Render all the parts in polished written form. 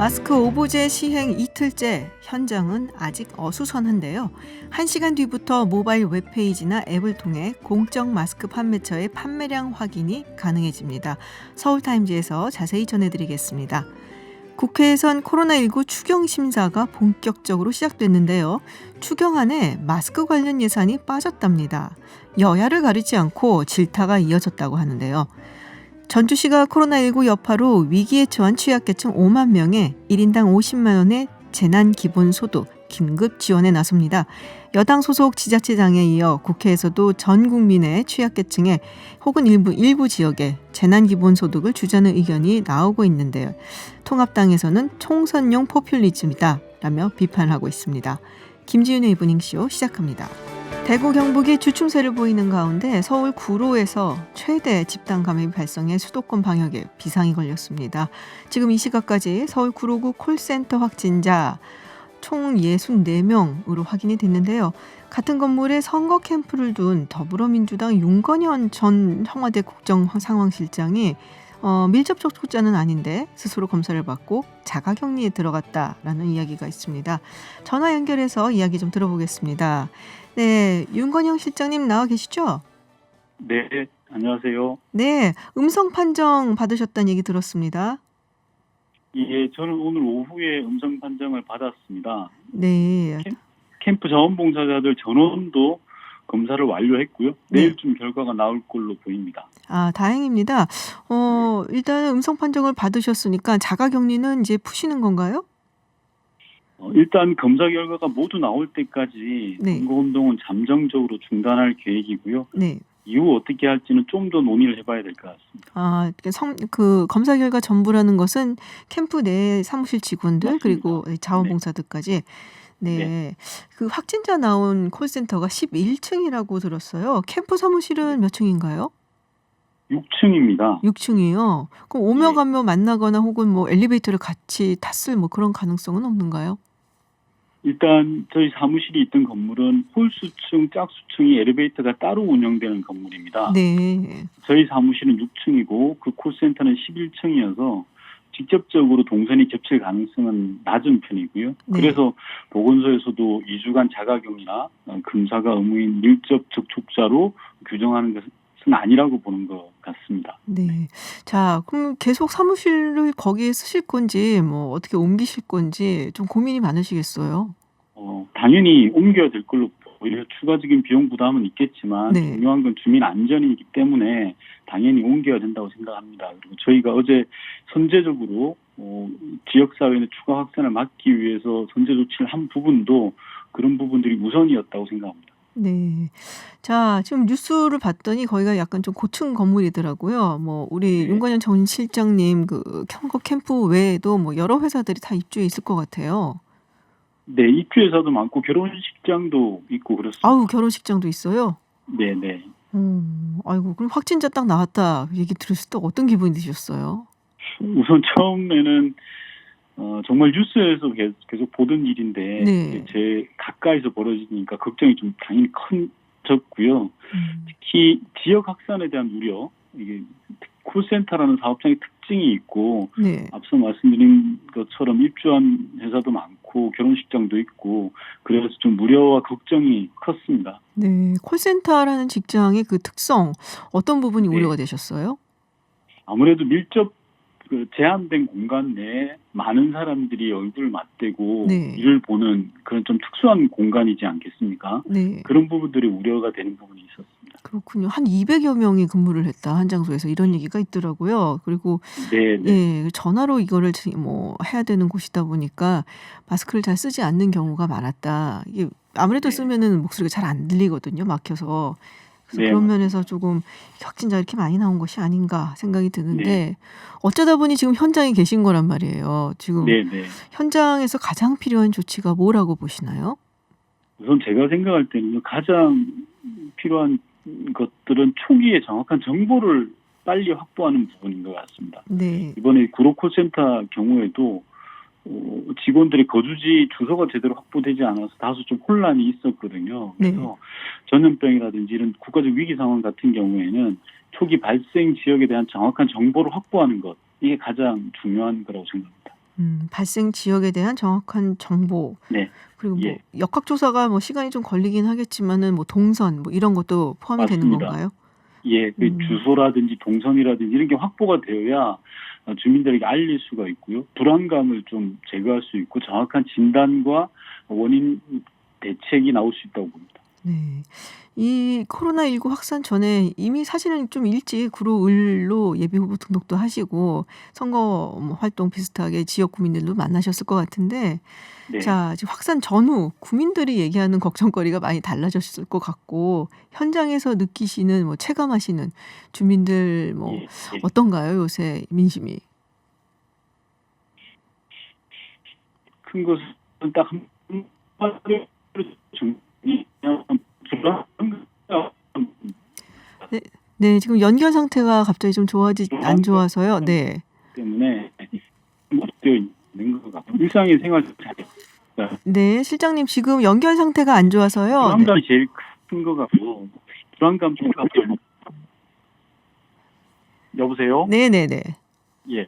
마스크 오보제 시행 이틀째, 현장은 아직 어수선한데요. 1시간 뒤부터 모바일 웹페이지나 앱을 통해 공적 마스크 판매처의 판매량 확인이 가능해집니다. 서울타임즈에서 자세히 전해드리겠습니다. 국회에선 코로나19 추경 심사가 본격적으로 시작됐는데요. 추경안에 마스크 관련 예산이 빠졌답니다. 여야를 가리지 않고 질타가 이어졌다고 하는데요. 전주시가 코로나19 여파로 위기에 처한 취약계층 5만 명에 1인당 50만 원의 재난기본소득 긴급 지원에 나섭니다. 여당 소속 지자체장에 이어 국회에서도 전 국민의 취약계층에 혹은 일부 지역에 재난기본소득을 주자는 의견이 나오고 있는데요. 통합당에서는 총선용 포퓰리즘이다 라며 비판하고 있습니다. 김지윤의 이브닝쇼 시작합니다. 대구 경북이 주춤세를 보이는 가운데 서울 구로에서 최대 집단 감염이 발생해 수도권 방역에 비상이 걸렸습니다. 지금 이 시각까지 서울 구로구 콜센터 확진자 총 64명으로 확인이 됐는데요. 같은 건물에 선거 캠프를 둔 더불어민주당 윤건현 전 청와대 국정상황실장이 밀접 접촉자는 아닌데 스스로 검사를 받고 자가격리에 들어갔다라는 이야기가 있습니다. 전화 연결해서 이야기 좀 들어보겠습니다. 네, 윤건영 실장님 나와 계시죠? 네, 안녕하세요. 네, 음성 판정 받으셨다는 얘기 들었습니다. 예, 저는 오늘 오후에 음성 판정을 받았습니다. 네. 캠프 자원봉사자들 전원도 검사를 완료했고요. 네. 내일쯤 결과가 나올 걸로 보입니다. 아, 다행입니다. 일단 음성 판정을 받으셨으니까 자가격리는 이제 푸시는 건가요? 일단 검사 결과가 모두 나올 때까지 네. 선거운동은 잠정적으로 중단할 계획이고요. 네. 이후 어떻게 할지는 좀 더 논의를 해봐야 될 것 같습니다. 아, 그 검사 결과 전부라는 것은 캠프 내 사무실 직원들 맞습니다. 그리고 자원봉사들까지. 네. 그 확진자 나온 콜센터가 11층이라고 들었어요. 캠프 사무실은 몇 층인가요? 6층입니다. 6층이요. 그럼 오며 예. 가며 만나거나 혹은 뭐 엘리베이터를 같이 탔을 뭐 그런 가능성은 없는가요? 일단 저희 사무실이 있던 건물은 홀수층, 짝수층이 엘리베이터가 따로 운영되는 건물입니다. 네. 저희 사무실은 6층이고 그 콜센터는 11층이어서 직접적으로 동선이 겹칠 가능성은 낮은 편이고요. 네. 그래서 보건소에서도 2주간 자가격리나 검사가 의무인 밀접 접촉자로 규정하는 것은 아니라고 보는 것 같습니다. 네. 자, 그럼 계속 사무실을 거기에 쓰실 건지 뭐 어떻게 옮기실 건지 좀 고민이 많으시겠어요? 당연히 옮겨야 될 걸로 오히려 추가적인 비용 부담은 있겠지만 네. 중요한 건 주민 안전이기 때문에 당연히 옮겨야 된다고 생각합니다. 그리고 저희가 어제 선제적으로 지역사회의 추가 확산을 막기 위해서 선제 조치를 한 부분도 그런 부분들이 우선이었다고 생각합니다. 네. 자, 지금 뉴스를 봤더니 거기가 약간 좀 고층 건물이더라고요. 뭐 우리 네. 윤건현 전 실장님 그 선거 캠프 외에도 뭐 여러 회사들이 다 입주해 있을 것 같아요. 네, 입주회사도 많고 결혼식장도 있고 그렇습니다. 아우, 결혼식장도 있어요? 네네. 아이고, 그럼 확진자 딱 나왔다 얘기 들으실 때 어떤 기분이 드셨어요? 우선 처음에는 정말 뉴스에서 계속 보던 일인데 네. 제 가까이서 벌어지니까 걱정이 좀 당연히 커졌고요. 특히 지역 확산에 대한 우려, 이게 콜센터라는 사업장의 특징이 있고 네. 앞서 말씀드린 것처럼 입주한 회사도 많고 결혼식장도 있고 그래서 좀 우려와 걱정이 컸습니다. 네. 콜센터라는 직장의 그 특성 어떤 부분이 네. 우려가 되셨어요? 아무래도 밀접 제한된 공간 내에 많은 사람들이 얼굴을 맞대고 네. 일을 보는 그런 좀 특수한 공간이지 않겠습니까? 네. 그런 부분들이 우려가 되는 부분이 있었습니다. 그렇군요. 한 200여 명이 근무를 했다. 한 장소에서 이런 얘기가 있더라고요. 그리고 네. 전화로 이거를 뭐 해야 되는 곳이다 보니까 마스크를 잘 쓰지 않는 경우가 많았다. 이게 아무래도 네. 쓰면은 목소리가 잘 안 들리거든요, 막혀서. 그래서 네, 그런 맞습니다. 면에서 조금 확진자 이렇게 많이 나온 것이 아닌가 생각이 드는데 어쩌다 보니 지금 현장에 계신 거란 말이에요. 지금 네. 현장에서 가장 필요한 조치가 뭐라고 보시나요? 우선 제가 생각할 때는요, 가장 필요한 것들은 초기에 정확한 정보를 빨리 확보하는 부분인 것 같습니다. 네. 이번에 구로 콜센터 경우에도 직원들의 거주지 주소가 제대로 확보되지 않아서 다소 좀 혼란이 있었거든요. 그래서 전염병이라든지 이런 국가적 위기 상황 같은 경우에는 초기 발생 지역에 대한 정확한 정보를 확보하는 것, 이게 가장 중요한 거라고 생각합니다. 발생 지역에 대한 정확한 정보 네, 그리고 뭐 예, 역학조사가 뭐 시간이 좀 걸리긴 하겠지만은 뭐 동선 뭐 이런 것도 포함이 되는 맞습니다. 건가요? 예, 그 음. 주소라든지 동선이라든지 이런 게 확보가 되어야 주민들에게 알릴 수가 있고요. 불안감을 좀 제거할 수 있고 정확한 진단과 원인 대책이 나올 수 있다고 봅니다. 네. 이 코로나19 확산 전에 이미 사실은 좀 일찍 구로 을로 예비 후보 등록도 하시고 선거 뭐 활동 비슷하게 지역 구민들도 만나셨을 것 같은데 네, 자 지금 확산 전후 국민들이 얘기하는 걱정거리가 많이 달라졌을 것 같고 현장에서 느끼시는 뭐 체감하시는 주민들 뭐 예, 예. 어떤가요 요새 민심이? 큰 것은 딱 한마디로 정리하면 불안감 네. 네 지금 연결 상태가 갑자기 좀 안 좋아서요. 불안감 네. 때문에 되어 있는 것 같아요. 일상의 생활 자체 네 실장님 지금 연결 상태가 안 좋아서요. 네. 불안감이 제일 큰 것 같고 불안감 좀 여보세요? 네네네. 예.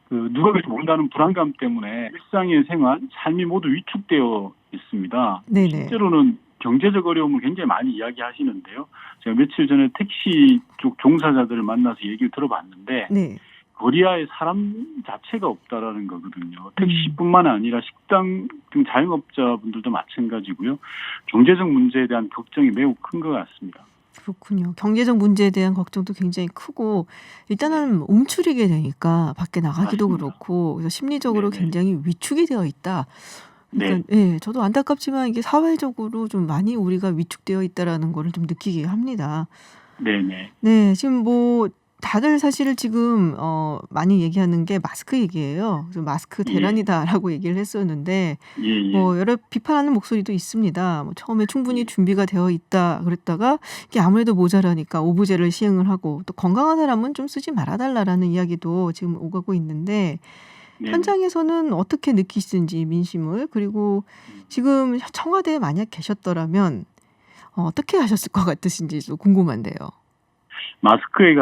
그 누가 그럴지 모른다는 불안감 때문에 일상의 생활, 삶이 모두 위축되어 있습니다. 네네. 실제로는 경제적 어려움을 굉장히 많이 이야기하시는데요. 제가 며칠 전에 택시 쪽 종사자들을 만나서 얘기를 들어봤는데 네. 거리야에 사람 자체가 없다라는 거거든요. 택시뿐만 아니라 식당 등 자영업자분들도 마찬가지고요. 경제적 문제에 대한 걱정이 매우 큰 것 같습니다. 그렇군요. 경제적 문제에 대한 걱정도 굉장히 크고 일단은 움츠리게 되니까 밖에 나가기도 맞습니다. 그렇고 그래서 심리적으로 네네. 굉장히 위축이 되어 있다. 네. 그러니까 예 저도 안타깝지만 이게 사회적으로 좀 많이 우리가 위축되어 있다라는 거를 좀 느끼게 합니다. 네네. 네. 지금 뭐 다들 사실 지금 많이 얘기하는 게 마스크 얘기예요. 그래서 "마스크 예. 대란이다."라고 얘기를 했었는데 예예. 뭐 여러 비판하는 목소리도 있습니다. 뭐 처음에 "충분히 예. 준비가 되어 있다." 그랬다가 이게 아무래도 모자라니까 오부제를 시행을 하고 또 "건강한 사람은 좀 쓰지 말아 달라."라는 이야기도 지금 오가고 있는데 네네. 현장에서는 어떻게 느끼시는지 민심을 그리고 음. 지금 청와대에 만약 계셨더라면 어떻게 하셨을 것 같으신지도 궁금한데요. 마스크에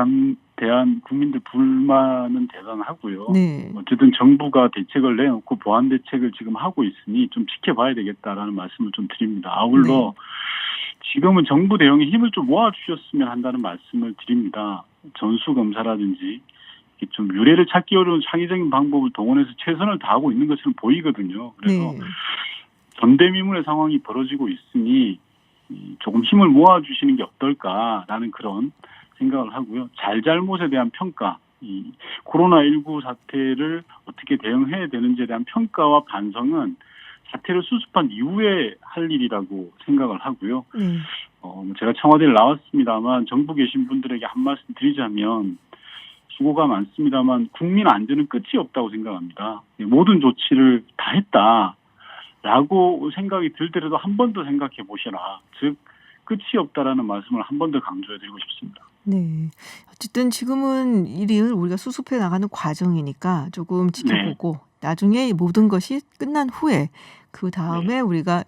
대한 국민들 불만은 대단하고요. 네. 어쨌든 정부가 대책을 내놓고 보완 대책을 지금 하고 있으니 좀 지켜봐야 되겠다라는 말씀을 좀 드립니다. 네. 아울러 지금은 정부 대응에 힘을 좀 모아주셨으면 한다는 말씀을 드립니다. 전수검사라든지 이렇게 좀 유례를 찾기 어려운 창의적인 방법을 동원해서 최선을 다하고 있는 것처럼 보이거든요. 그래서 네. 전대미문의 상황이 벌어지고 있으니 조금 힘을 모아주시는 게 어떨까라는 그런 생각을 하고요. 잘잘못에 대한 평가, 이 코로나19 사태를 어떻게 대응해야 되는지에 대한 평가와 반성은 사태를 수습한 이후에 할 일이라고 생각을 하고요. 네. 제가 청와대를 나왔습니다만 정부 계신 분들에게 한 말씀 드리자면 수고가 많습니다만 국민 안전은 끝이 없다고 생각합니다. 모든 조치를 다 했다라고 생각이 들더라도 한 번 더 생각해 보시라. 즉 끝이 없다라는 말씀을 한 번 더 강조해 드리고 싶습니다. 네. 어쨌든 지금은 이 일을 우리가 수습해 나가는 과정이니까 조금 네. 지켜보고 나중에 모든 것이 끝난 후에 그다음에 네. 우리가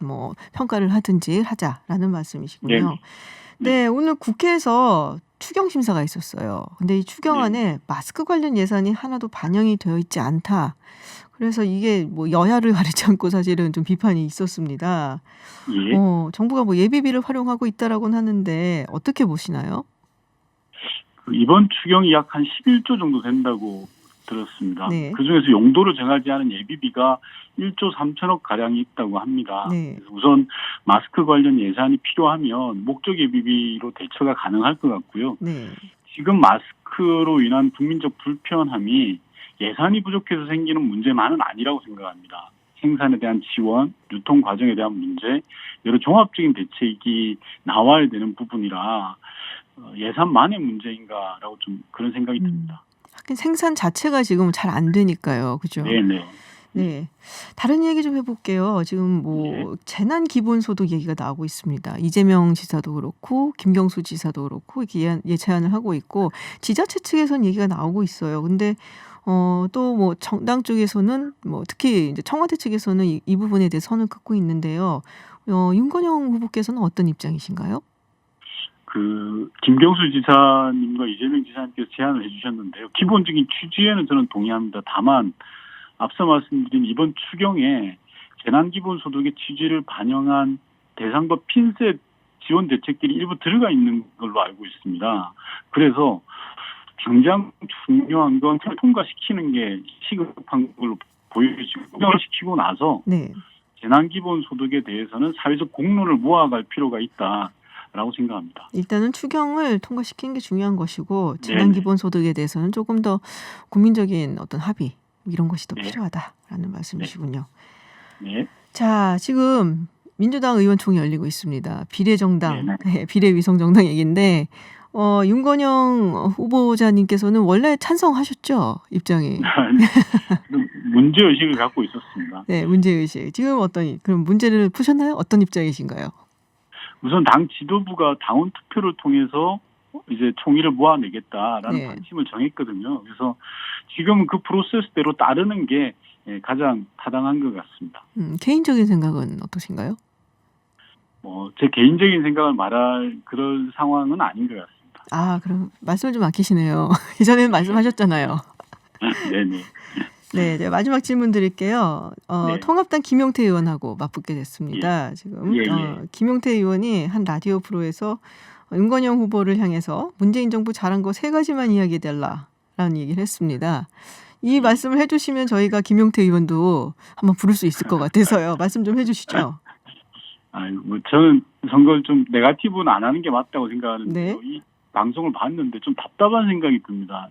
뭐 평가를 하든지 하자라는 말씀이시군요. 네. 네. 오늘 국회에서 추경 심사가 있었어요. 근데 이 네. 추경안에 마스크 관련 예산이 하나도 반영이 되어 있지 않다. 그래서 이게 뭐 여야를 가리지 않고 사실은 좀 비판이 있었습니다. 예. 정부가 뭐 예비비를 활용하고 있다라고는 하는데 어떻게 보시나요? 이번 추경이 약 한 11조 정도 된다고 들었습니다. 네. 그중에서 용도를 정하지 않은 예비비가 1조 3천억 가량이 있다고 합니다. 네. 그래서 우선 마스크 관련 예산이 필요하면 목적 예비비로 대처가 가능할 것 같고요. 네. 지금 마스크로 인한 국민적 불편함이 예산이 부족해서 생기는 문제만은 아니라고 생각합니다. 생산에 대한 지원, 유통 과정에 대한 문제, 여러 종합적인 대책이 나와야 되는 부분이라 예산만의 문제인가라고 좀 그런 생각이 듭니다. 하긴 생산 자체가 지금 잘 안 되니까요. 그죠? 네네. 네. 다른 얘기 좀 해볼게요. 지금 뭐 예. 재난 기본소득 얘기가 나오고 있습니다. 이재명 지사도 그렇고 김경수 지사도 그렇고 이렇게 제안을 하고 있고 지자체 측에서는 얘기가 나오고 있어요. 근데 또 뭐 정당 쪽에서는 뭐 특히 이제 청와대 측에서는 이 부분에 대해 선을 긋고 있는데요. 윤건영 후보께서는 어떤 입장이신가요? 김경수 지사님과 이재명 지사님께서 제안을 해주셨는데요. 기본적인 취지에는 저는 동의합니다. 다만 앞서 말씀드린 이번 추경에 재난기본소득의 취지를 반영한 대상법 핀셋 지원 대책들이 일부 들어가 있는 걸로 알고 있습니다. 그래서 당장 중요한 건 통과시키는 게 시급한 걸로 보여지고 통과를 시키고 나서 네. 재난기본소득에 대해서는 사회적 공론을 모아갈 필요가 있다라고 생각합니다. 일단은 추경을 통과시키는 게 중요한 것이고 재난기본소득에 대해서는 조금 더 국민적인 어떤 합의 이런 것이 더 네. 필요하다라는 말씀이시군요. 네. 자, 지금 민주당 의원총회 열리고 있습니다. 비례정당, 네. 비례위성정당 얘기인데 윤건영 후보자님께서는 원래 찬성하셨죠? 입장이. 문제의식을 갖고 있었습니다. 네, 문제의식. 지금 그럼 문제를 푸셨나요? 어떤 입장이신가요? 우선 당 지도부가 당원 투표를 통해서 이제 총의를 모아내겠다라는 방침을 정했거든요. 그래서 지금 그 프로세스대로 따르는 게 가장 타당한 것 같습니다. 개인적인 생각은 어떠신가요? 제 개인적인 생각을 말할 그런 상황은 아닌 것 같습니다. 아, 그럼 말씀을 좀 아끼시네요. 이전에는 말씀하셨잖아요. 네네. 네, 이제 마지막 질문 드릴게요. 네. 통합당 김용태 의원하고 맞붙게 됐습니다. 지금 김용태 의원이 한 라디오 프로에서 윤건영 후보를 향해서 문재인 정부 잘한 거 3가지만 이야기해달라라는 얘기를 했습니다. 이 말씀을 해주시면 저희가 김용태 의원도 한번 부를 수 있을 것 같아서요. 말씀 좀 해주시죠. 저는 선거를 좀 네거티브는 안 하는 게 맞다고 생각하는데 네. 이 방송을 봤는데 좀 답답한 생각이 듭니다.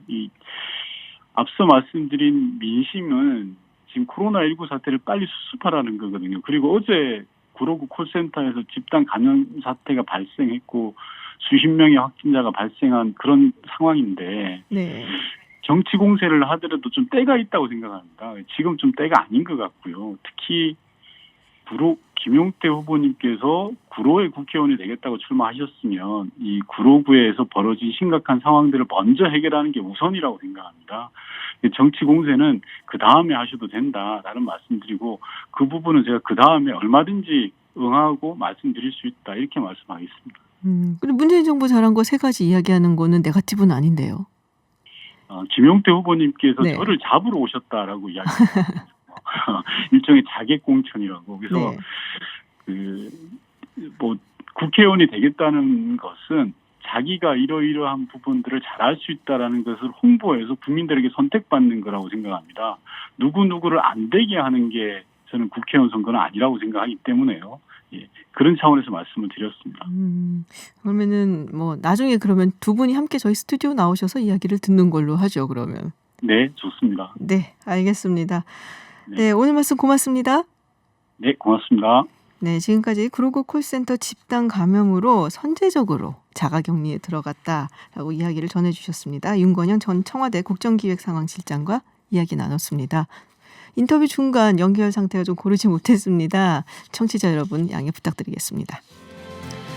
앞서 말씀드린 민심은 지금 코로나19 사태를 빨리 수습하라는 거거든요. 그리고 어제 구로구 콜센터에서 집단 감염 사태가 발생했고 수십 명의 확진자가 발생한 그런 상황인데 네. 정치 공세를 하더라도 좀 때가 있다고 생각합니다. 지금 좀 때가 아닌 것 같고요. 특히 김용태 후보님께서 구로의 국회의원이 되겠다고 출마하셨으면 이 구로구에서 벌어진 심각한 상황들을 먼저 해결하는 게 우선이라고 생각합니다. 정치 공세는 그 다음에 하셔도 된다라는 말씀드리고 그 부분은 제가 그 다음에 얼마든지 응하고 말씀드릴 수 있다 이렇게 말씀하겠습니다. 근데 문재인 정부 잘한 거 3가지 이야기하는 거는 네거티브는 아닌데요. 김용태 후보님께서 네. 저를 잡으러 오셨다라고 이야기했습니다. 일종의 자객 공천이라고. 그래서 국회의원이 되겠다는 것은 자기가 이러이러한 부분들을 잘할 수 있다라는 것을 홍보해서 국민들에게 선택받는 거라고 생각합니다. 누구누구를 안 되게 하는 게 저는 국회의원 선거는 아니라고 생각하기 때문에요. 그런 차원에서 말씀을 드렸습니다. 그러면은 나중에 그러면 두 분이 함께 저희 스튜디오 나오셔서 이야기를 듣는 걸로 하죠. 그러면. 네, 좋습니다. 네, 알겠습니다. 네, 오늘 말씀 고맙습니다. 네, 고맙습니다. 네, 지금까지 구로구 콜센터 집단 감염으로 선제적으로 자가격리에 들어갔다라고 이야기를 전해주셨습니다. 윤건영 전 청와대 국정기획상황실장과 이야기 나눴습니다. 인터뷰 중간 연결 상태가 좀 고르지 못했습니다. 청취자 여러분 양해 부탁드리겠습니다.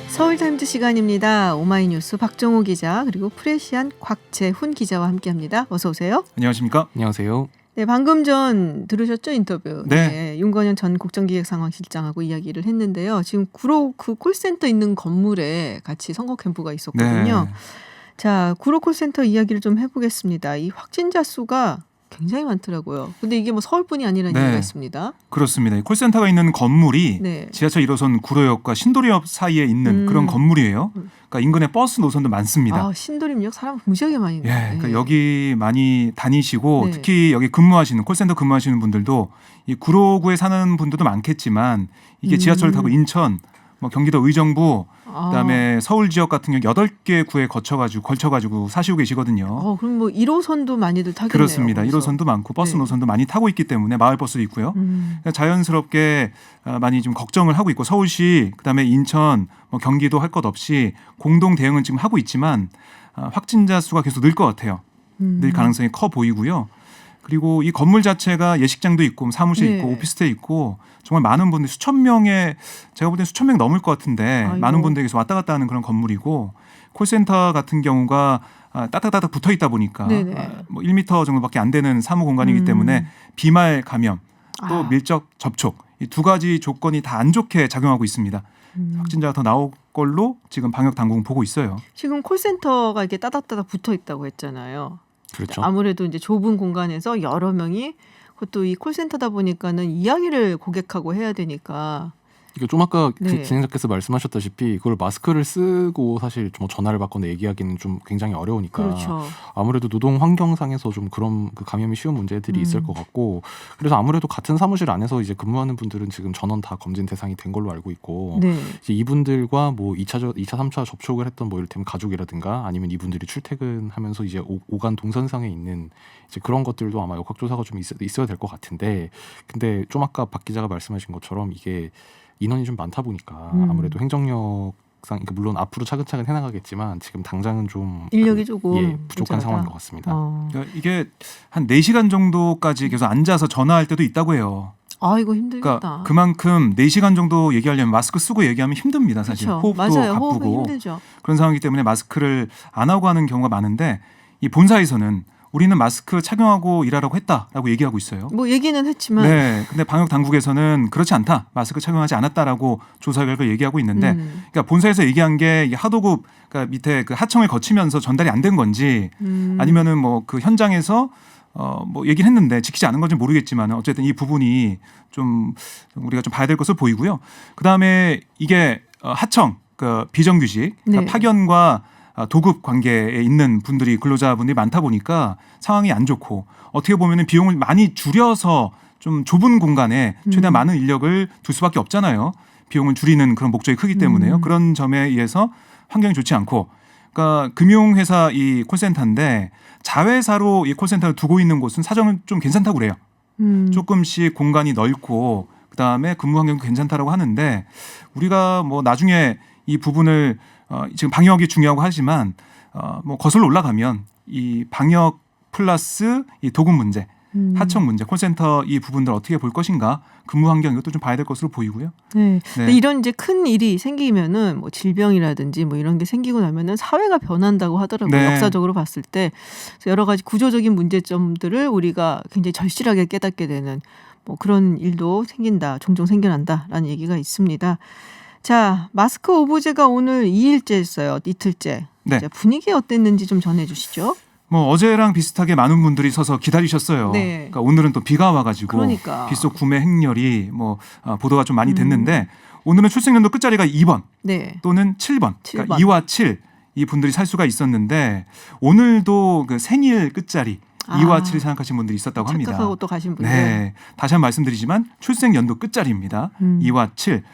서울타임즈 시간입니다. 오마이뉴스 박정호 기자 그리고 프레시안 곽재훈 기자와 함께합니다. 어서 오세요. 안녕하십니까? 안녕하세요. 네, 방금 전 들으셨죠 인터뷰. 네. 윤건영 전 국정기획상황실장하고 이야기를 했는데요. 지금 구로 그 콜센터 있는 건물에 같이 선거 캠프가 있었거든요. 네. 자, 구로 콜센터 이야기를 좀 해보겠습니다. 이 확진자 수가 굉장히 많더라고요. 근데 이게 서울뿐이 아니라는 얘기가 있습니다. 그렇습니다. 콜센터가 있는 건물이 네. 지하철 1호선 구로역과 신도림역 사이에 있는 그런 건물이에요. 그러니까 인근에 버스 노선도 많습니다. 신도림역 사람 무지하게 많이 있네요. 그러니까 여기 많이 다니시고 네. 특히 여기 콜센터 근무하시는 분들도 이 구로구에 사는 분들도 많겠지만 이게 지하철을 타고 인천, 경기도 의정부, 그다음에 서울 지역 같은 경우 8개 구에 걸쳐가지고 사시고 계시거든요. 그럼 1호선도 많이들 타겠네요. 그렇습니다. 거기서. 1호선도 많고 버스 네. 노선도 많이 타고 있기 때문에 마을버스도 있고요. 그러니까 자연스럽게 많이 좀 걱정을 하고 있고 서울시 그다음에 인천, 경기도 할 것 없이 공동 대응은 지금 하고 있지만 확진자 수가 계속 늘 것 같아요. 늘 가능성이 커 보이고요. 그리고 이 건물 자체가 예식장도 있고 사무실 있고 오피스텔 있고 정말 많은 분들 제가 볼 때 수천 명 넘을 것 같은데 아이고. 많은 분들이 계속 왔다 갔다 하는 그런 건물이고 콜센터 같은 경우가 따닥따닥 붙어 있다 보니까 1m 정도밖에 안 되는 사무 공간이기 때문에 비말 감염 또 밀접 접촉 이 2가지 조건이 다 안 좋게 작용하고 있습니다. 확진자가 더 나올 걸로 지금 방역 당국은 보고 있어요. 지금 콜센터가 이렇게 따닥따닥 붙어 있다고 했잖아요. 그렇죠. 아무래도 이제 좁은 공간에서 여러 명이 그것도 이 콜센터다 보니까는 이야기를 고객하고 해야 되니까. 이게 좀 아까 네. 진행자께서 말씀하셨다시피 그걸 마스크를 쓰고 사실 뭐 전화를 받거나 얘기하기는 좀 굉장히 어려우니까 그렇죠. 아무래도 노동 환경상에서 좀 그런 그 감염이 쉬운 문제들이 있을 것 같고 그래서 아무래도 같은 사무실 안에서 이제 근무하는 분들은 지금 전원 다 검진 대상이 된 걸로 알고 있고 네. 이제 이분들과 뭐 2차, 3차 접촉을 했던 뭐 이를테면 가족이라든가 아니면 이분들이 출퇴근하면서 이제 오간 동선상에 있는 이제 그런 것들도 아마 역학조사가 좀 있어야 될 것 같은데 근데 좀 아까 박 기자가 말씀하신 것처럼 이게 인원이 좀 많다 보니까 아무래도 행정력상 그러니까 물론 앞으로 차근차근 해나가겠지만 지금 당장은 좀 인력이 조금 부족한 모자라다. 상황인 것 같습니다. 그러니까 이게 한 4시간 정도까지 계속 앉아서 전화할 때도 있다고 해요. 아 이거 힘들겠다. 그러니까 그만큼 4시간 정도 얘기하려면 마스크 쓰고 얘기하면 힘듭니다. 사실 그렇죠. 호흡도 맞아요. 호흡은 바쁘고 힘들죠. 그런 상황이기 때문에 마스크를 안 하고 하는 경우가 많은데 이 본사에서는 우리는 마스크 착용하고 일하라고 했다라고 얘기하고 있어요. 뭐 얘기는 했지만 네, 근데 방역 당국에서는 그렇지 않다, 마스크 착용하지 않았다라고 조사 결과 얘기하고 있는데, 그러니까 본사에서 얘기한 게 하도급, 그러니까 밑에 그 하청을 거치면서 전달이 안 된 건지, 아니면은 뭐 그 현장에서 뭐 얘기를 했는데 지키지 않은 건지 모르겠지만 어쨌든 이 부분이 좀 우리가 좀 봐야 될 것으로 보이고요. 그 다음에 이게 하청, 그 비정규직, 그러니까 네. 파견과 도급 관계에 있는 분들이 근로자분들이 많다 보니까 상황이 안 좋고 어떻게 보면은 비용을 많이 줄여서 좀 좁은 공간에 최대한 많은 인력을 둘 수밖에 없잖아요. 비용을 줄이는 그런 목적이 크기 때문에요. 그런 점에 의해서 환경이 좋지 않고, 그러니까 금융회사 이 콜센터인데 자회사로 이 콜센터를 두고 있는 곳은 사정은 좀 괜찮다고 그래요. 조금씩 공간이 넓고 그다음에 근무 환경도 괜찮다라고 하는데 우리가 뭐 나중에 이 부분을 지금 방역이 중요하고 하지만 뭐 거슬러 올라가면 이 방역 플러스 이 도급 문제, 하청 문제, 콜센터 이 부분들 어떻게 볼 것인가, 근무 환경 이것도 좀 봐야 될 것으로 보이고요. 네. 근데 이런 이제 큰 일이 생기면은 뭐 질병이라든지 뭐 이런 게 생기고 나면은 사회가 변한다고 하더라고요. 네. 역사적으로 봤을 때 그래서 여러 가지 구조적인 문제점들을 우리가 굉장히 절실하게 깨닫게 되는 뭐 그런 일도 생긴다, 종종 생겨난다라는 얘기가 있습니다. 자, 마스크 오브제가 오늘 2일째였어요. 이틀째. 네. 자, 분위기 어땠는지 좀 전해주시죠. 뭐 어제랑 비슷하게 많은 분들이 서서 기다리셨어요. 네. 그러니까 오늘은 또 비가 와가지고 그러니까. 빗속 구매 행렬이 뭐 보도가 좀 많이 됐는데 오늘은 출생연도 끝자리가 2번 네. 또는 7번, 7번. 그러니까 2와 7 이 분들이 살 수가 있었는데 오늘도 그 생일 끝자리 2와 7을 생각하신 분들이 있었다고 합니다. 착각하고 또 가신 분들. 네, 다시 한번 말씀드리지만 출생 연도 끝자리입니다. 2와 7.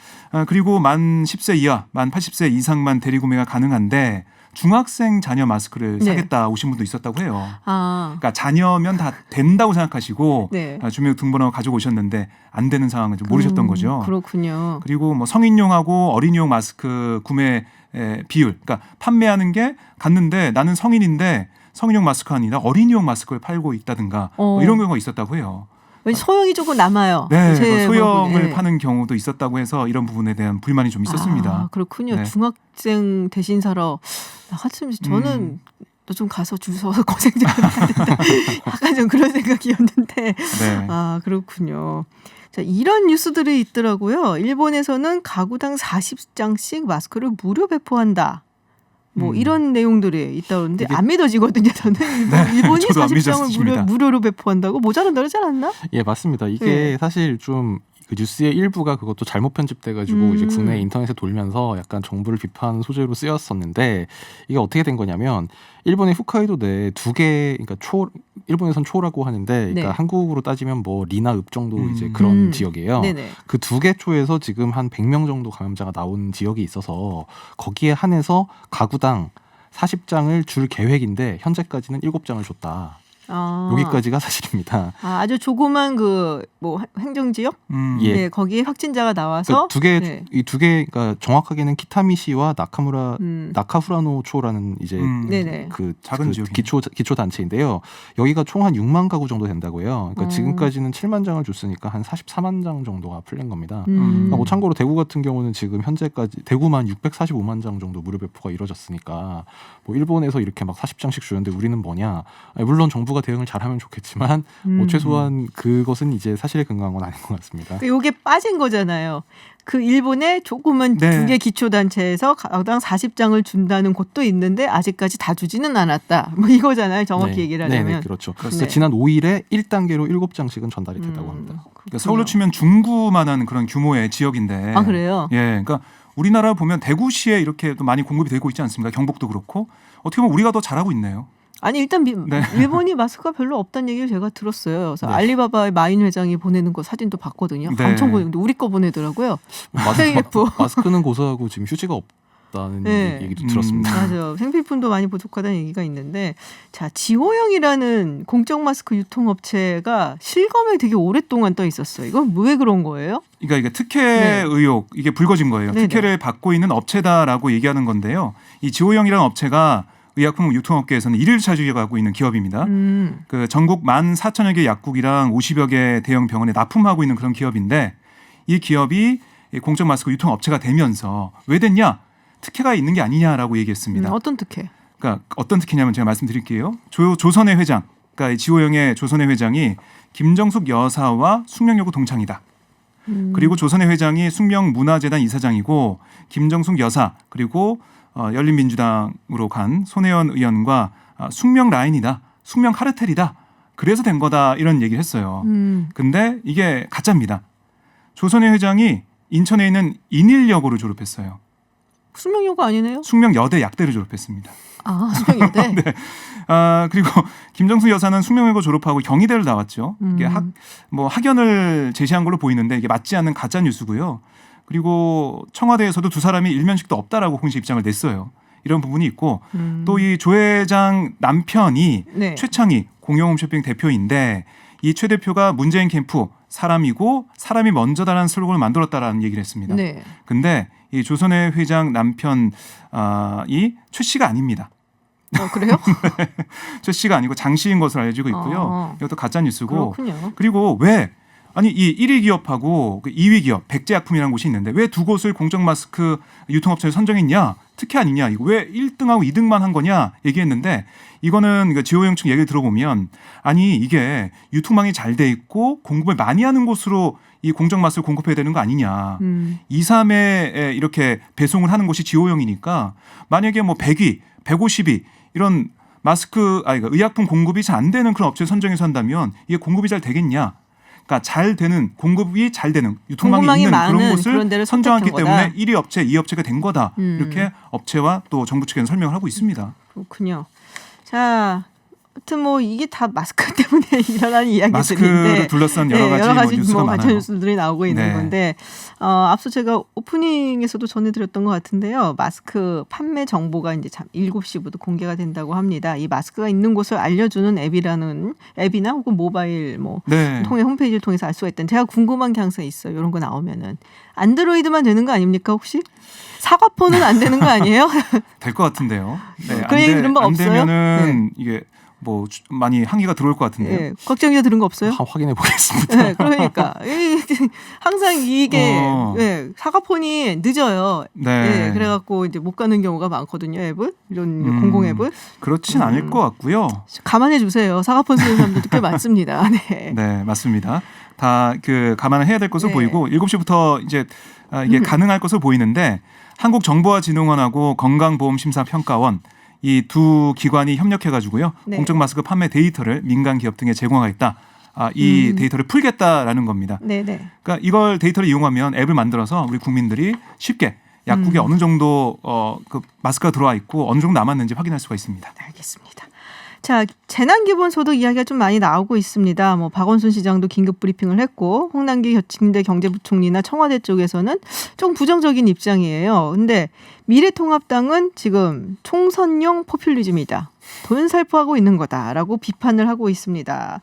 그리고 만 10세 이하, 만 80세 이상만 대리구매가 가능한데 중학생 자녀 마스크를 네. 사겠다 오신 분도 있었다고 해요. 아, 그러니까 자녀면 다 된다고 생각하시고 네. 주민등록번호 가지고 오셨는데 안 되는 상황을 좀 모르셨던 거죠. 그렇군요. 그리고 뭐 성인용하고 어린이용 마스크 구매 비율, 그러니까 판매하는 게 갔는데 나는 성인인데 성인용 마스크 아니라 어린이용 마스크를 팔고 있다든가 뭐 이런 경우가 있었다고 해요. 왠지 소형이 조금 남아요. 네, 제 소형을 부분에. 파는 경우도 있었다고 해서 이런 부분에 대한 불만이 좀 있었습니다. 아, 그렇군요. 네. 중학생 대신 사러 나갔으면 저는 좀 가서 줄 서서 고생 좀 해야 된다. 약간 좀 그런 생각이었는데 네. 아 그렇군요. 자, 이런 뉴스들이 있더라고요. 일본에서는 가구당 40장씩 마스크를 무료 배포한다. 뭐 이런 내용들이 있다는데 안 믿어지거든요. 저는 일본이 저도 안 40장을 믿어집니다. 무료로 배포한다고 모자란다 그러지 않았나? 예, 맞습니다. 이게 네. 사실 좀 그 뉴스의 일부가 그것도 잘못 편집돼가지고 이제 국내 인터넷에 돌면서 약간 정부를 비판 소재로 쓰였었는데 이게 어떻게 된 거냐면 일본의 홋카이도 내 2개, 그러니까 일본에선 초라고 하는데, 그러니까 네. 한국으로 따지면 뭐 리나 읍 정도 이제 그런 지역이에요. 네네. 그 2개 초에서 지금 한 100명 정도 감염자가 나온 지역이 있어서 거기에 한해서 가구당 40장을 줄 계획인데 현재까지는 7장을 줬다. 아. 여기까지가 사실입니다. 아, 아주 조그만 그 뭐 행정지역? 예. 네, 거기에 확진자가 나와서 두 개, 네. 이 2개, 그러니까 정확하게는 키타미시와 나카후라노 초라는 이제 네네. 그 작은 그 지역이. 기초 단체인데요. 여기가 총 한 6만 가구 정도 된다고 해요. 그러니까 어. 지금까지는 7만 장을 줬으니까 한 44만 장 정도가 풀린 겁니다. 음. 뭐 참고로 대구 같은 경우는 지금 현재까지 대구만 645만 장 정도 무료 배포가 이루어졌으니까 뭐 일본에서 이렇게 막 40장씩 주는데 우리는 뭐냐? 아니, 물론 정부가 대응을 잘하면 좋겠지만 뭐 최소한 그것은 이제 사실에 근거한 건 아닌 것 같습니다. 요게 빠진 거잖아요. 그 일본의 조그만 네. 2개 기초단체에서 가당 40장을 준다는 곳도 있는데 아직까지 다 주지는 않았다. 뭐 이거잖아요. 정확히 네. 얘기를 하자면. 네, 그렇죠. 네. 지난 5일에 1단계로 7장씩은 전달이 됐다고 합니다. 그러니까 그렇군요. 서울로 치면 중구만한 그런 규모의 지역인데. 아 그래요? 예, 그러니까 우리나라 보면 대구시에 이렇게 또 많이 공급이 되고 있지 않습니까? 경북도 그렇고 어떻게 보면 우리가 더 잘하고 있네요. 아니 일단 네. 일본이 마스크가 별로 없다는 얘기를 제가 들었어요. 그래서 네. 알리바바의 마인 회장이 보내는 거 사진도 봤거든요. 네. 엄청 보내는데 우리 거 보내더라고요. KF. 마스크는 고사하고 지금 휴지가 없다는 네. 얘기도 들었습니다. 맞아요. 생필품도 많이 부족하다는 얘기가 있는데 자 지호영이라는 공적 마스크 유통업체가 실검에 되게 오랫동안 떠 있었어요. 이건 왜 그런 거예요? 그러니까 이게 특혜 네. 의혹 이게 불거진 거예요. 네네. 특혜를 받고 있는 업체다라고 얘기하는 건데요. 이 지호영이라는 업체가 의약품 유통업계에서는 1위를 차지하고 있는 기업입니다. 그 전국 14,000여 개 약국이랑 50여 개 대형 병원에 납품하고 있는 그런 기업인데 이 기업이 공적 마스크 유통업체가 되면서 왜 됐냐? 특혜가 있는 게 아니냐라고 얘기했습니다. 어떤 특혜? 그러니까 어떤 특혜냐면 제가 말씀드릴게요. 조선의 회장, 그러니까 이 지호영의 조선의 회장이 김정숙 여사와 숙명여고 동창이다. 그리고 조선의 회장이 숙명문화재단 이사장이고 김정숙 여사 그리고 열린민주당으로 간 손혜원 의원과 숙명 라인이다. 숙명 카르텔이다. 그래서 된 거다. 이런 얘기를 했어요. 근데 이게 가짜입니다. 조선의 회장이 인천에 있는 인일여고를 졸업했어요. 숙명여고 아니네요? 숙명여대 약대를 졸업했습니다. 아 숙명여대. 네. 그리고 김정숙 여사는 숙명여고 졸업하고 경희대를 나왔죠. 이게 학연을 제시한 걸로 보이는데 이게 맞지 않는 가짜 뉴스고요. 그리고 청와대에서도 두 사람이 일면식도 없다라고 공식 입장을 냈어요. 이런 부분이 있고 또 이 조 회장 남편이 네. 최창희 공영홈쇼핑 대표인데 이 최 대표가 문재인 캠프 사람이고 사람이 먼저다라는 슬로건을 만들었다라는 얘기를 했습니다. 네. 근데 이 조선의 회장 남편이 최 씨가 아닙니다. 그래요? 최 씨가 아니고 장 씨인 것으로 알려지고 있고요. 이것도 가짜 뉴스고. 그렇군요. 그리고 왜 아니 이 1위 기업하고 그 2위 기업 백제약품이라는 곳이 있는데 왜 두 곳을 공적 마스크 유통업체를 선정했냐? 특혜 아니냐? 이거 왜 1등하고 2등만 한 거냐? 얘기했는데 이거는 그 지호영 측 얘기를 들어보면 아니 이게 유통망이 잘 돼 있고 공급을 많이 하는 곳으로 이 공적 마스크를 공급해야 되는 거 아니냐. 2, 3회 이렇게 배송을 하는 곳이 지호영이니까 만약에 뭐 100위, 150위 이런 그러니까 의약품 공급이 잘 안 되는 그런 업체 선정해서 한다면 이게 공급이 잘 되겠냐? 그러니까 잘 되는 공급이 잘 되는 유통망이 있는 그런 곳을 선정하기 때문에 1위 업체, 2위 업체가 된 거다. 이렇게 업체와 또 정부 측에는 설명을 하고 있습니다. 그렇군요. 자, 하여튼 뭐 이게 다 마스크 때문에 일어나는 이야기들인데 마스크를 둘러싼 여러 가지 뉴스가 많아요. 가짜 뉴스들이 나오고 있는 네. 건데 앞서 제가 오프닝에서도 전해드렸던 것 같은데요. 마스크 판매 정보가 이제 7시부터 공개가 된다고 합니다. 이 마스크가 있는 곳을 알려주는 앱이나 혹은 모바일 네. 통해 홈페이지를 통해서 알 수가 있다는. 제가 궁금한 게 항상 있어요. 이런 거 나오면은 안드로이드만 되는 거 아닙니까 혹시? 사과폰은 안 되는 거 아니에요? 될 것 같은데요. 네, 그 얘기 들은 바 안 없어요? 되면은 이게 뭐 많이 항의가 들어올 것 같은데요. 네, 걱정이 들은 거 없어요? 확인해 보겠습니다. 네, 그러니까 항상 이게 사과폰이 늦어요. 네. 네, 그래갖고 이제 못 가는 경우가 많거든요. 앱을 이런 공공 앱을 그렇진 않을 것 같고요. 감안해 주세요. 사과폰 쓰는 사람들도 꽤 많습니다. 네, 네, 맞습니다. 다 그 감안을 해야 될 것으로 네. 보이고 7시부터 이제 이게 가능할 것으로 보이는데 한국정보화진흥원하고 건강보험심사평가원 이 두 기관이 협력해가지고요. 네. 공적 마스크 판매 데이터를 민간 기업 등에 제공하겠다. 이 데이터를 풀겠다라는 겁니다. 네, 네. 그러니까 이걸 데이터를 이용하면 앱을 만들어서 우리 국민들이 쉽게 약국에 어느 정도 그 마스크가 들어와 있고 어느 정도 남았는지 확인할 수가 있습니다. 알겠습니다. 자, 재난기본소득 이야기가 좀 많이 나오고 있습니다. 뭐 박원순 시장도 긴급 브리핑을 했고 홍남기 진대 경제부총리나 청와대 쪽에서는 좀 부정적인 입장이에요. 근데 미래통합당은 지금 총선용 포퓰리즘이다. 돈 살포하고 있는 거다라고 비판을 하고 있습니다.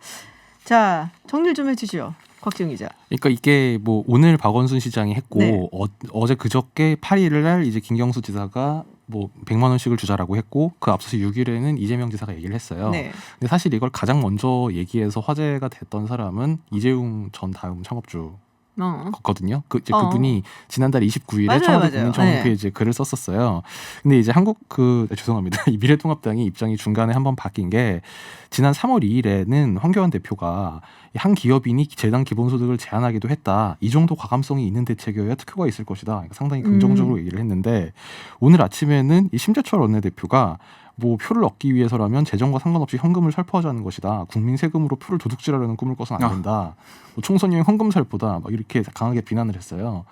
자, 정리를 좀 해주죠. 곽지영 기자. 그러니까 이게 뭐 오늘 박원순 시장이 했고 네. 어제 그저께 8일 날 이제 김경수 지사가 뭐 100만 원씩을 주자라고 했고 그 앞서서 6일에는 이재명 지사가 얘기를 했어요. 네. 근데 사실 이걸 가장 먼저 얘기해서 화제가 됐던 사람은 이재용 전 다음 창업주 거든요. 이제 어. 그분이 지난달 29일에 맞아요, 청와대 맞아요. 국민청 네. 홈페이지에 글을 썼었어요. 근데 이제 죄송합니다. 이 미래통합당이 입장이 중간에 한번 바뀐 게 지난 3월 2일에는 황교안 대표가 한 기업인이 재단 기본소득을 제한하기도 했다. 이 정도 과감성이 있는 대책이어야 특효가 있을 것이다. 그러니까 상당히 긍정적으로 얘기를 했는데 오늘 아침에는 이 심재철 원내대표가 뭐 표를 얻기 위해서라면 재정과 상관없이 현금을 살포하자는 것이다. 국민 세금으로 표를 도둑질하려는 꿈을 꿔서는 안 된다. 뭐 총선용 현금 살포다. 막 이렇게 강하게 비난을 했어요.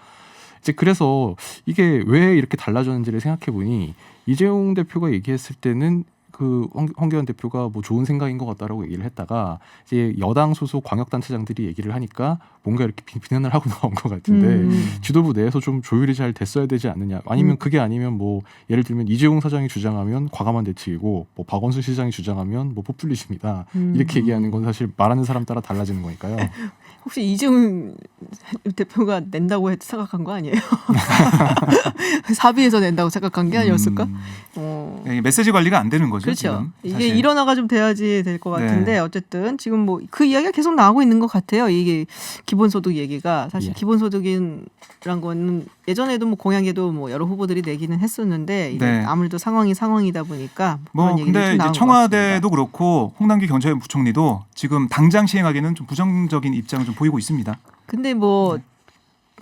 이제 그래서 이게 왜 이렇게 달라졌는지를 생각해 보니 이재용 대표가 얘기했을 때는 그 황교안 대표가 뭐 좋은 생각인 것 같다라고 얘기를 했다가 이제 여당 소속 광역단체장들이 얘기를 하니까 뭔가 이렇게 비난을 하고 나온 것 같은데 지도부 내에서 좀 조율이 잘 됐어야 되지 않느냐. 아니면 그게 아니면 뭐 예를 들면 이재용 사장이 주장하면 과감한 대책이고 뭐 박원순 시장이 주장하면 뭐 포퓰리즘이다. 이렇게 얘기하는 건 사실 말하는 사람 따라 달라지는 거니까요. 혹시 이재용 대표가 낸다고 생각한 거 아니에요? 사비에서 낸다고 생각한 게 아니었을까? 메시지 관리가 안 되는 거죠. 그렇죠. 지금, 이게 사실. 일원화가 좀 돼야지 될 것 같은데 네. 어쨌든 지금 뭐 그 이야기가 계속 나오고 있는 것 같아요. 이게 기본소득 얘기가 사실 예. 기본소득이란 거는 예전에도 뭐 공약에도 뭐 여러 후보들이 내기는 했었는데 이게 네. 아무래도 상황이다 보니까 뭐 그런 얘기들이 근데 좀 이제 나온 것 청와대도 같습니다. 그렇고 홍남기 경제부총리도 지금 당장 시행하기는 좀 부정적인 입장을 좀 보이고 있습니다. 근데 뭐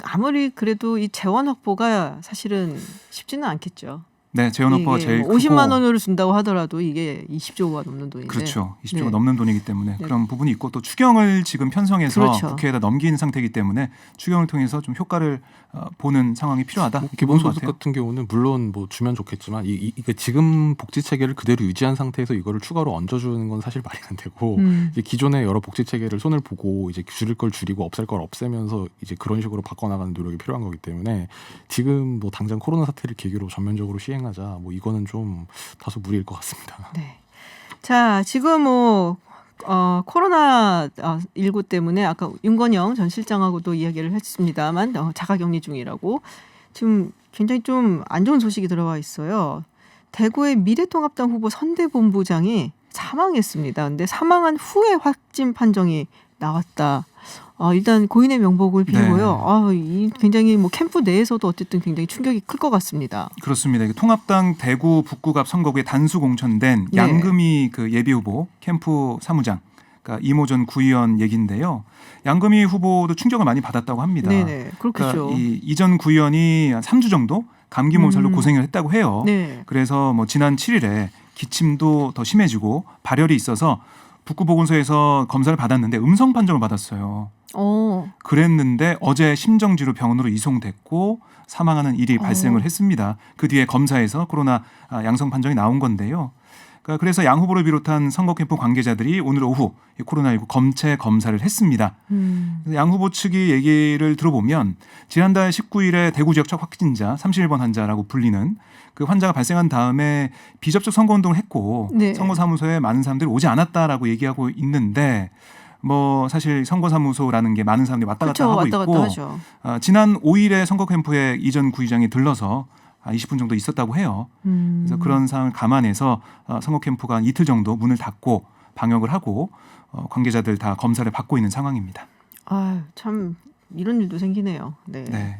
아무리 그래도 이 재원 확보가 사실은 쉽지는 않겠죠. 네, 재원 확보가 이게 제일 뭐 50만 크고 원으로 준다고 하더라도 이게 20조가 넘는 돈인데. 그렇죠. 20조가 네. 넘는 돈이기 때문에 네. 그런 부분이 있고 또 추경을 지금 편성해서 그렇죠. 국회에다 넘긴 상태이기 때문에 추경을 통해서 좀 효과를 보는 상황이 필요하다. 뭐 그런 것 기본소득 같아요. 같은 경우는 물론 뭐 주면 좋겠지만 이게 지금 복지 체계를 그대로 유지한 상태에서 이거를 추가로 얹어주는 건 사실 말이 안 되고 이제 기존의 여러 복지 체계를 손을 보고 이제 줄일 걸 줄이고 없앨 걸 없애면서 이제 그런 식으로 바꿔나가는 노력이 필요한 거기 때문에 지금 뭐 당장 코로나 사태를 계기로 전면적으로 시행하자 뭐 이거는 좀 다소 무리일 것 같습니다. 네. 자, 지금 뭐 코로나 19 때문에 아까 윤건영 전 실장하고도 이야기를 했습니다만 자가격리 중이라고 지금 굉장히 좀 안 좋은 소식이 들어와 있어요. 대구의 미래통합당 후보 선대본부장이 사망했습니다. 근데 사망한 후에 확진 판정이 나왔다. 일단 고인의 명복을 빌고요. 이 굉장히 뭐 캠프 내에서도 어쨌든 굉장히 충격이 클 것 같습니다. 그렇습니다. 통합당 대구 북구갑 선거구에 단수 공천된 네. 양금희 그 예비후보 캠프 사무장, 그러니까 이모전 구의원 얘기인데요. 양금희 후보도 충격을 많이 받았다고 합니다. 네네, 그렇겠죠. 그러니까 이전 구의원이 한 3주 정도 감기 몸살로 고생을 했다고 해요. 네. 그래서 뭐 지난 7일에 기침도 더 심해지고 발열이 있어서 북구보건소에서 검사를 받았는데 음성 판정을 받았어요. 그랬는데 어제 심정지로 병원으로 이송됐고 사망하는 일이 발생을 했습니다. 그 뒤에 검사에서 코로나 양성 판정이 나온 건데요. 그래서 양 후보를 비롯한 선거 캠프 관계자들이 오늘 오후 코로나19 검체 검사를 했습니다. 양 후보 측이 얘기를 들어보면 지난달 19일에 대구 지역 첫 확진자 31번 환자라고 불리는 그 환자가 발생한 다음에 비접촉 선거운동을 했고 네. 선거사무소에 많은 사람들이 오지 않았다라고 얘기하고 있는데 뭐 사실 선거사무소라는 게 많은 사람들이 왔다 갔다 하고 왔다 있고 갔다 하죠. 지난 5일에 선거 캠프에 이전 구의장이 들러서 20분 정도 있었다고 해요. 그래서 그런 상황을 감안해서 선거 캠프가 한 이틀 정도 문을 닫고 방역을 하고 관계자들 다 검사를 받고 있는 상황입니다. 참 이런 일도 생기네요. 네. 네.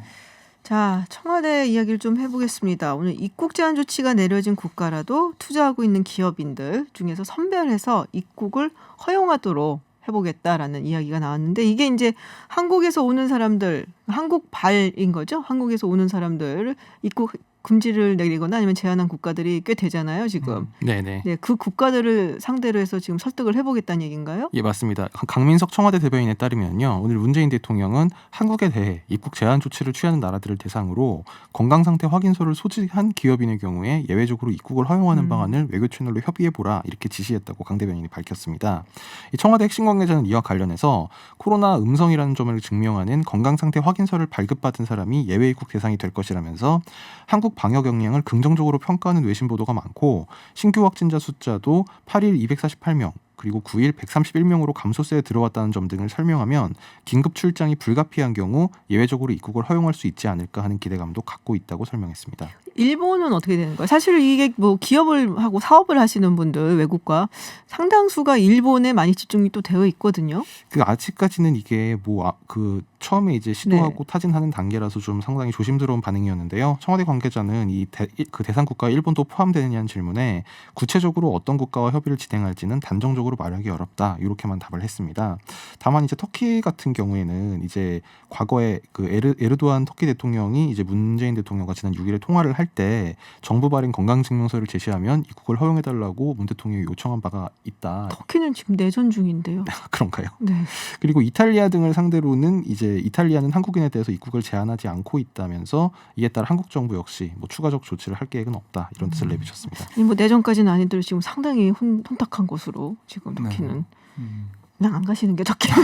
자, 청와대 이야기를 좀 해보겠습니다. 오늘 입국 제한 조치가 내려진 국가라도 투자하고 있는 기업인들 중에서 선별해서 입국을 허용하도록 해보겠다라는 이야기가 나왔는데 이게 이제 한국에서 오는 사람들, 한국발인 거죠. 한국에서 오는 사람들 입국 금지를 내리거나 아니면 제한한 국가들이 꽤 되잖아요, 지금. 네네. 네, 그 국가들을 상대로 해서 지금 설득을 해보겠다는 얘기인가요? 예, 맞습니다. 강민석 청와대 대변인에 따르면요. 오늘 문재인 대통령은 한국에 대해 입국 제한 조치를 취하는 나라들을 대상으로 건강 상태 확인서를 소지한 기업인의 경우에 예외적으로 입국을 허용하는 방안을 외교 채널로 협의해보라 이렇게 지시했다고 강 대변인이 밝혔습니다. 이 청와대 핵심 관계자는 이와 관련해서 코로나 음성이라는 점을 증명하는 건강 상태 확인서를 발급받은 사람이 예외 입국 대상이 될 것이라면서 한국 방역 역량을 긍정적으로 평가하는 외신 보도가 많고 신규 확진자 숫자도 8일 248명 그리고 9일 131명으로 감소세에 들어왔다는 점 등을 설명하면 긴급 출장이 불가피한 경우 예외적으로 입국을 허용할 수 있지 않을까 하는 기대감도 갖고 있다고 설명했습니다. 일본은 어떻게 되는 거예요? 사실 이게 뭐 기업을 하고 사업을 하시는 분들 외국과 상당수가 일본에 많이 집중이 또 되어 있거든요. 그 아직까지는 이게 그 처음에 이제 시도하고 타진하는 단계라서 좀 상당히 조심스러운 반응이었는데요. 청와대 관계자는 그 대상 국가에 일본도 포함되느냐는 질문에 구체적으로 어떤 국가와 협의를 진행할지는 단정적으로 말하기 어렵다 이렇게만 답을 했습니다. 다만 이제 터키 같은 경우에는 이제 과거에 그 에르도안 터키 대통령이 이제 문재인 대통령과 지난 6일에 통화를 할 때 정부 발행 건강증명서를 제시하면 입국을 허용해달라고 문 대통령이 요청한 바가 있다. 터키는 지금 내전 중인데요. 그런가요? 네. 그리고 이탈리아 등을 상대로는 이제 이탈리아는 한국인에 대해서 입국을 제한하지 않고 있다면서 이에 따라 한국 정부 역시 뭐 추가적 조치를 할 계획은 없다 이런 뜻을 내비쳤습니다. 뭐 내전까지는 아니더라도 지금 상당히 혼탁한 곳으로 지금 터키는 그냥 안 가시는 게 터키는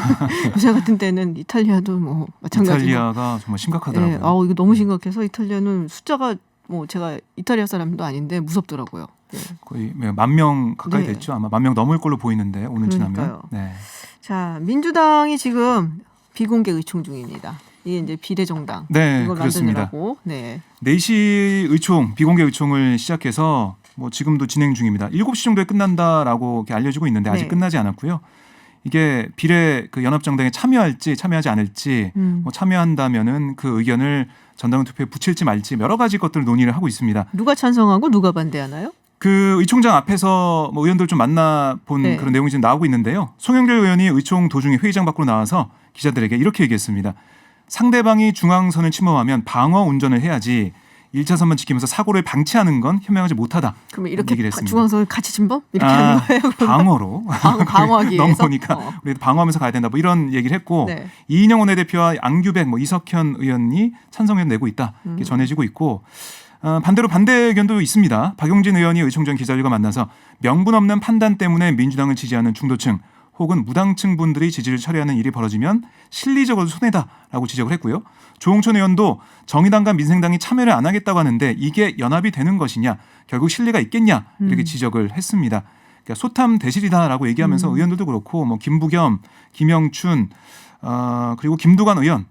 요새 같은 때는 이탈리아도 뭐 마찬가지로 이탈리아가 정말 심각하더라고요. 네. 이거 너무 심각해서 이탈리아는 숫자가 뭐 제가 이탈리아 사람도 아닌데 무섭더라고요. 네. 거의 10,000명 가까이 네. 됐죠. 아마 10,000명 넘을 걸로 보이는데 오늘 지나면. 그러니까요. 네. 자, 민주당이 지금 비공개 의총 중입니다. 이게 이제 비례정당 네, 이걸 그렇습니다. 만드느라고. 네. 4시 의총, 비공개 의총을 시작해서 뭐 지금도 진행 중입니다. 7시 정도에 끝난다라고 이렇게 알려지고 있는데 아직 네. 끝나지 않았고요. 이게 비례 그 연합정당에 참여할지 참여하지 않을지 뭐 참여한다면은 그 의견을 전당 투표에 붙일지 말지 여러 가지 것들을 논의를 하고 있습니다. 누가 찬성하고 누가 반대하나요? 그 의총장 앞에서 뭐 의원들 좀 만나본 네. 그런 내용이 지금 나오고 있는데요. 송영길 의원이 의총 도중에 회의장 밖으로 나와서 기자들에게 이렇게 얘기했습니다. 상대방이 중앙선을 침범하면 방어 운전을 해야지 1차선만 지키면서 사고를 방치하는 건 현명하지 못하다. 그러면 이렇게 얘기를 했습니다. 중앙선을 같이 침범? 이렇게 하는 거예요? 방어로 방어하기 위해서? 넘어오니까 우리 방어하면서 가야 된다. 뭐 이런 얘기를 했고 네. 이인영 원내대표와 양규백, 뭐 이석현 의원이 찬성을 내고 있다. 이렇게 전해지고 있고 반대로 반대 의견도 있습니다. 박용진 의원이 의총 전 기자들과 만나서 명분 없는 판단 때문에 민주당을 지지하는 중도층 혹은 무당층 분들이 지지를 철회하는 일이 벌어지면 실리적으로 손해다라고 지적을 했고요. 조홍천 의원도 정의당과 민생당이 참여를 안 하겠다고 하는데 이게 연합이 되는 것이냐, 결국 실리가 있겠냐 이렇게 지적을 했습니다. 그러니까 소탐 대실이다라고 얘기하면서 의원들도 그렇고 뭐 김부겸, 김영춘 그리고 김두관 의원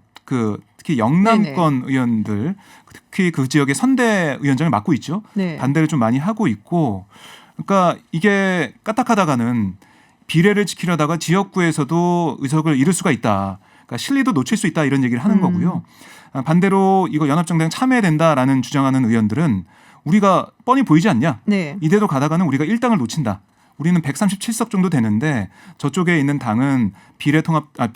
특히 영남권 의원들 특히 그 지역의 선대위원장을 맡고 있죠. 네. 반대를 좀 많이 하고 있고 그러니까 이게 까딱하다가는 비례를 지키려다가 지역구에서도 의석을 잃을 수가 있다. 그러니까 실리도 놓칠 수 있다 이런 얘기를 하는 거고요. 반대로 이거 연합정당 참여해야 된다라는 주장하는 의원들은 우리가 뻔히 보이지 않냐. 네. 이대로 가다가는 우리가 1당을 놓친다. 우리는 137석 정도 되는데 저쪽에 있는 당은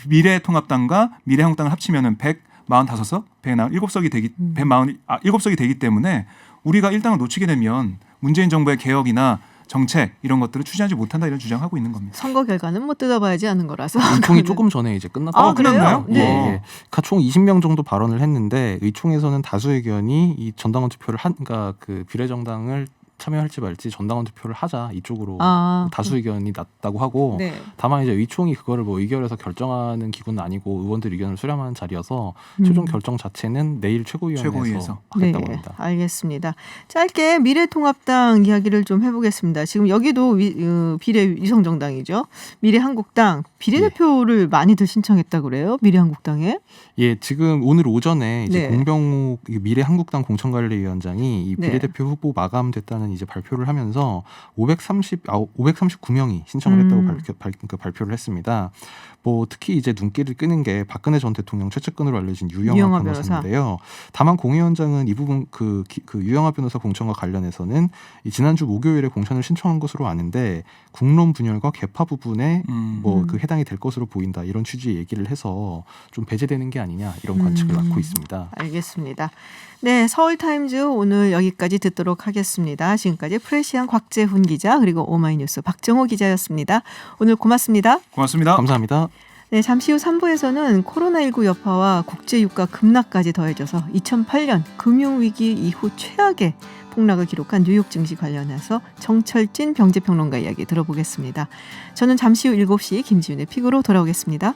미래통합당과 미래한국당을 합치면은 145석, 147석이 되기 때문에 우리가 1당을 놓치게 되면 문재인 정부의 개혁이나 정책 이런 것들을 추진하지 못한다 이런 주장하고 있는 겁니다. 선거 결과는 뭐 뜯어봐야지 하는 거라서. 의총이 조금 전에 이제 끝났다. 끝났나요? 네. 예. 총 20명 정도 발언을 했는데 의총에서는 다수 의견이 이 전당원 투표를 그러니까 그 비례정당을 참여할지 말지 전당원 투표를 하자 이쪽으로 다수 의견이 났다고 하고 네. 다만 이제 의총이 그거를 뭐 의결해서 결정하는 기구는 아니고 의원들 의견을 수렴하는 자리여서 최종 결정 자체는 내일 최고위원회에서 하겠다고 네, 합니다. 알겠습니다. 짧게 미래통합당 이야기를 좀 해보겠습니다. 지금 여기도 비례 위성정당이죠. 미래한국당 비례대표를 많이들 신청했다고 그래요. 미래한국당에. 예, 지금 오늘 오전에 이제 네. 공병욱 미래한국당 공천관리위원장이 이 비례대표 후보 마감됐다는 이제 발표를 하면서 539명이 신청을 했다고 발표를 했습니다. 뭐 특히 이제 눈길을 끄는 게 박근혜 전 대통령 최측근으로 알려진 유영하 변호사인데요. 다만 공 위원장은 이 부분 그 유영하 변호사 공천과 관련해서는 이 지난주 목요일에 공천을 신청한 것으로 아는데 국론 분열과 개파 부분에 뭐 그 해당이 될 것으로 보인다 이런 취지의 얘기를 해서 좀 배제되는 게 아니냐 이런 관측을 낳고 있습니다. 알겠습니다. 네, 서울타임즈 오늘 여기까지 듣도록 하겠습니다. 지금까지 프레시안 곽재훈 기자 그리고 오마이뉴스 박정호 기자였습니다. 오늘 고맙습니다. 고맙습니다. 감사합니다. 네, 잠시 후 3부에서는 코로나19 여파와 국제유가 급락까지 더해져서 2008년 금융위기 이후 최악의 폭락을 기록한 뉴욕 증시 관련해서 정철진 경제평론가 이야기 들어보겠습니다. 저는 잠시 후 7시 김지윤의 픽으로 돌아오겠습니다.